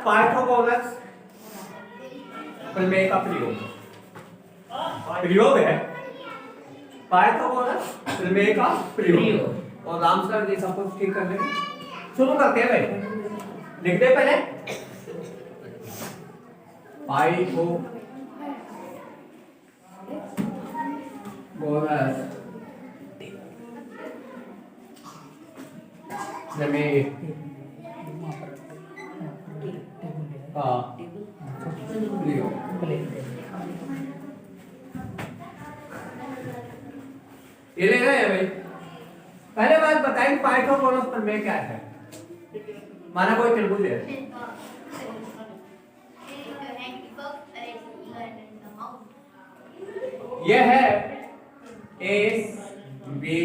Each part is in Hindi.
पाइथागोरस प्रमेय का प्रयोग है। पाइथागोरस प्रमेय का प्रयोग। और राम सर जी सब कुछ ठीक कर लेंगे। शुरू करते हैं भाई, लिख दे पहले पाइथागोरस प्रमेय का प्रयोग। ये ले रहे हैं भाई। पहले बात बताएं पाइथागोरस प्रमेय क्या है। माना कोई त्रिभुज है, यह है ए बी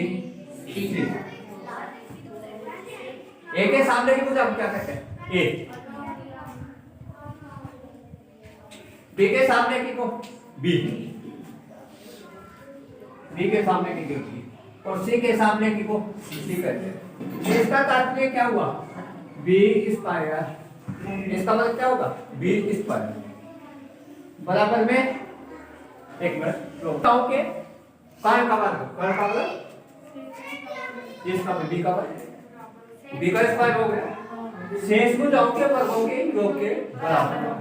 सी। ए के सामने की भुजा हम क्या कहते हैं, ए। बी के सामने की को बी, बी के सामने की को सी, और सी के सामने की को सी कहते हैं। इसका तात्पर्य क्या हुआ, बी स्क्वायर। इसका मतलब क्या होगा, बी स्क्वायर बराबर में, एक मिनट रोकताओं के कर्ण का वर्ग, कर्ण का वर्ग इसका बी का वर्ग, बी का स्क्वायर हो गया। शेष भुजाओं के वर्गों के योग के बराबर।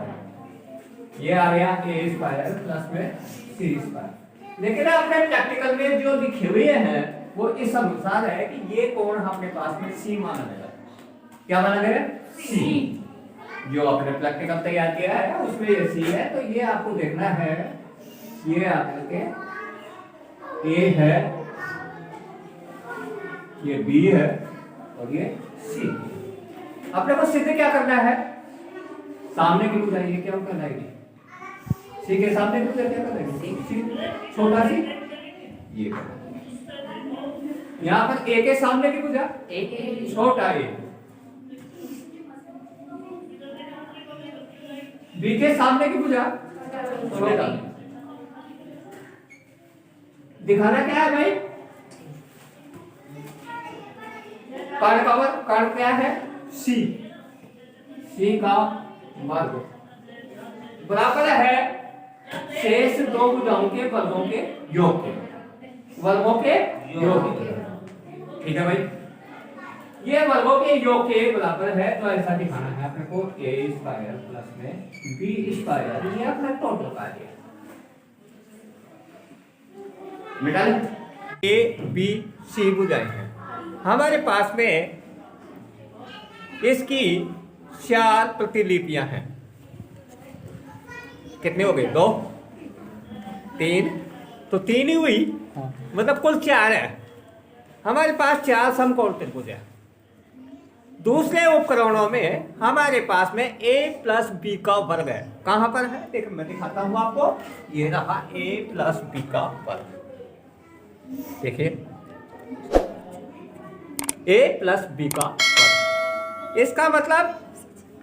ये आ गया ए स्क्वायर प्लस में सी स्क्वायर। लेकिन आपने प्रैक्टिकल में जो लिखे हुए हैं वो इस अनुसार है कि ये कोण अपने पास में सी माना गया। क्या माना गया, सी। जो आपने प्रैक्टिकल तैयार किया है उसमें ये सी है, तो ये आपको देखना है, ये आपके ए है, ये बी है और ये सी। अपने को सिद्ध क्या करना है, सामने की भुजा ये क्या करना है, सी के सामने की भुजा क्या करना है, सी छोटा सी ये। यहाँ पर ए के सामने की भुजा छोटा ए, बी के सामने की भुजा छोटा। दिखाना क्या है भाई, कर्ण का वर्ग, कर्ण क्या है सी, सी का वर्ग बराबर है शेष दो भुजाओं के वर्गों के योग के, वर्गों के योग के। ठीक है भाई, ये वर्गों के योग के बराबर है, तो ऐसा दिखाना है अपने को ए स्क्वायर प्लस में बी स्क्वायर, ये अपना टोटल कार्य मिटा। ए बी सी भुजाएं हैं हमारे पास में, इसकी 4 प्रतिलिपियां हैं। कितने हो गए, 2 3, तो 3 ही हुई, मतलब कुल 4 है हमारे पास। 4 समकोण त्रिभुज है। दूसरे उपकरणों में हमारे पास में a प्लस बी का वर्ग है। कहां पर है, देख मैं दिखाता हूं आपको, ये रहा a प्लस बी का वर्ग। देखिए a प्लस बी का वर्ग, इसका मतलब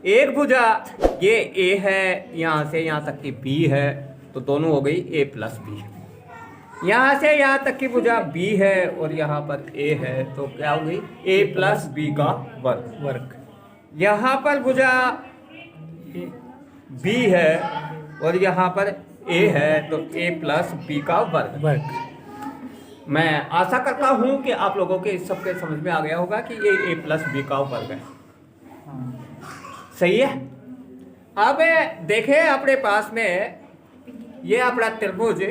एक भुजा ये a है, यहां से यहां तक की b है, तो दोनों हो गई a प्लस बी। यहां से यहां तक की भुजा b है और यहां पर a है, तो क्या हो गई a प्लस बी का वर्ग। यहां पर भुजा b है और यहां पर a है, तो a प्लस बी का वर्ग। मैं आशा करता हूं कि आप लोगों के सबके समझ में आ गया होगा कि ये a प्लस बी का वर्ग है। सही है। अब देखें अपने पास में ये अपना त्रिभुज,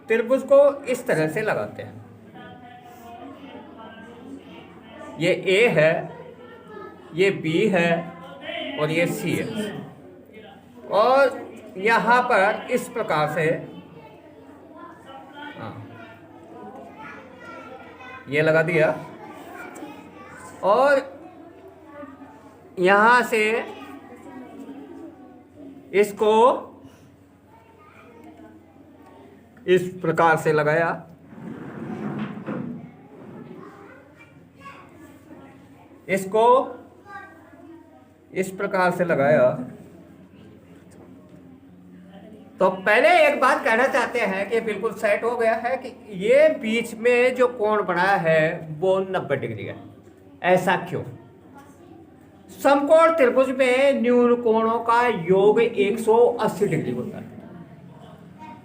त्रिभुज को इस तरह से लगाते हैं। ये A है, ये B है और ये C है, और यहाँ पर इस प्रकार से ये लगा दिया, और यहाँ से इसको इस प्रकार से लगाया, इसको इस प्रकार से लगाया। तो पहले एक बात कहना चाहते हैं कि बिल्कुल सेट हो गया है कि ये बीच में जो कोण बना है वो 90 डिग्री है। ऐसा क्यों? समकोण त्रिभुज में न्यून कोणों का योग 180 डिग्री होता है।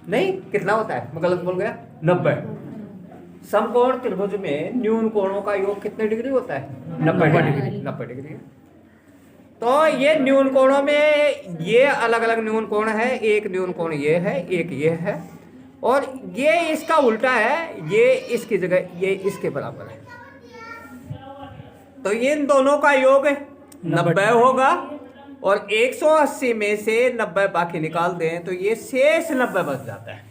नहीं, कितना होता है, मैं गलत बोल गया, 90। समकोण त्रिभुज में न्यून कोणों का योग कितने डिग्री होता है, 90 डिग्री। 90 डिग्री। तो ये न्यून कोणों में ये अलग अलग न्यून कोण है, एक न्यून कोण ये है, एक ये है, और ये इसका उल्टा है, ये इसकी जगह ये इसके बराबर है। तो इन दोनों का योग 90 होगा, और 180 में से 90 बाकी निकाल दें तो ये शेष 90 बच जाता है।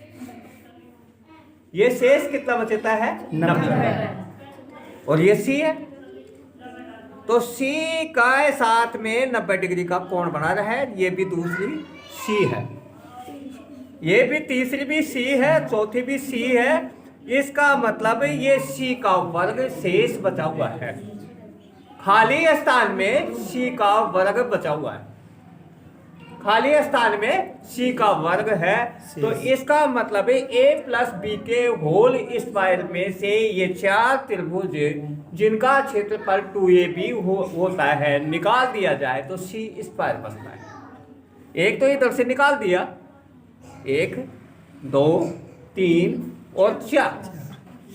ये शेष कितना बचता है, 90। और ये सी है, तो सी का साथ में 90 डिग्री का कोण बना रहा है। ये भी दूसरी सी है, ये भी तीसरी भी सी है, चौथी भी सी है। इसका मतलब ये सी का वर्ग शेष बचा हुआ है, खाली स्थान में सी का वर्ग बचा हुआ है, खाली स्थान में सी का वर्ग है। तो इसका मतलब ए प्लस बी के होल स्क्वायर में से ये 4 त्रिभुज जिनका क्षेत्रफल 2ab होता है निकाल दिया जाए तो सी स्क्वायर बनता है। एक तो इधर से निकाल दिया, 1 2 3 और 4,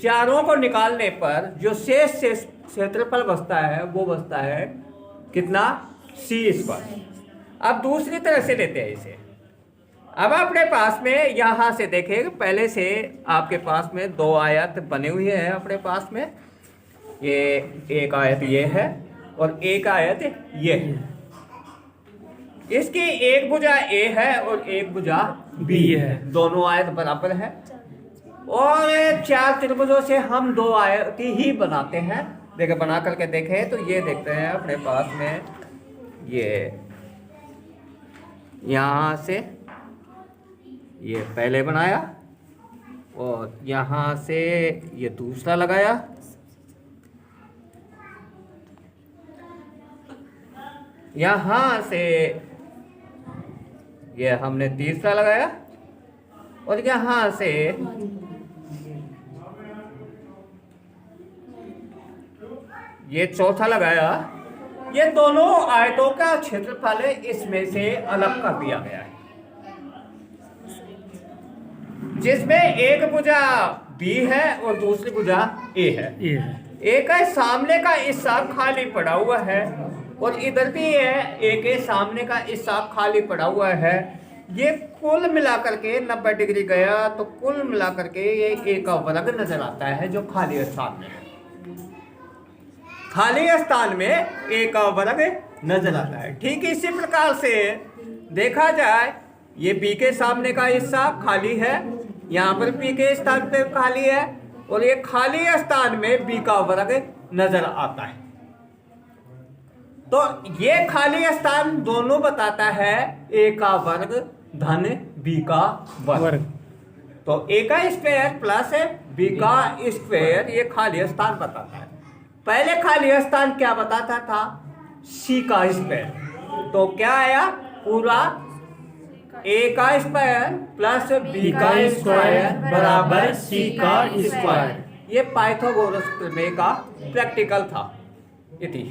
चारों को निकालने पर जो शेष क्षेत्रफल बचता है वो बचता है कितना, सी स्क्वायर। अब दूसरी तरह से लेते हैं इसे। अब अपने पास में यहां से देखें, पहले से आपके पास में 2 आयत बने हुए हैं अपने पास में। ये एक आयत ये है और एक आयत ये है। इसकी एक भुजा ए है और एक भुजा बी है, दोनों आयत बराबर है। और 4 त्रिभुजों से हम 2 आयत ही बनाते हैं। देखिए बना करके देखें तो ये देखते हैं अपने पास में, ये यहाँ से ये पहले बनाया और यहाँ से ये दूसरा लगाया, यहाँ से ये हमने तीसरा लगाया और यहाँ से ये चौथा लगाया। ये दोनों आयतों का क्षेत्रफल इसमें से अलग कर दिया गया है, जिसमें एक भुजा बी है और दूसरी भुजा ए है। एक है सामने का हिस्सा खाली पड़ा हुआ है और इधर भी है, एक है सामने का हिस्सा खाली पड़ा हुआ है। ये कुल मिलाकर के 90 डिग्री गया तो कुल मिलाकर के ये ए का वर्ग नजर आता है जो खाली स्थान में है। खाली स्थान में ए का वर्ग नजर आता है। ठीक इसी प्रकार से देखा जाए, ये बी के सामने का हिस्सा खाली है, यहाँ पर बी के स्थान पे खाली है और ये खाली स्थान में बी का वर्ग नजर आता है। तो ये खाली स्थान दोनों बताता है ए का वर्ग धन बी का वर्ग। तो ए का स्क्वायर प्लस बी का स्क्वायर ये खाली स्थान बताता है। पहले खाली स्थान क्या बताता था, सी का स्क्वायर। तो क्या आया, पूरा ए का स्क्वायर प्लस बी का स्क्वायर बराबर सी का स्क्वायर। ये पाइथागोरस प्रमेय का प्रैक्टिकल था। इति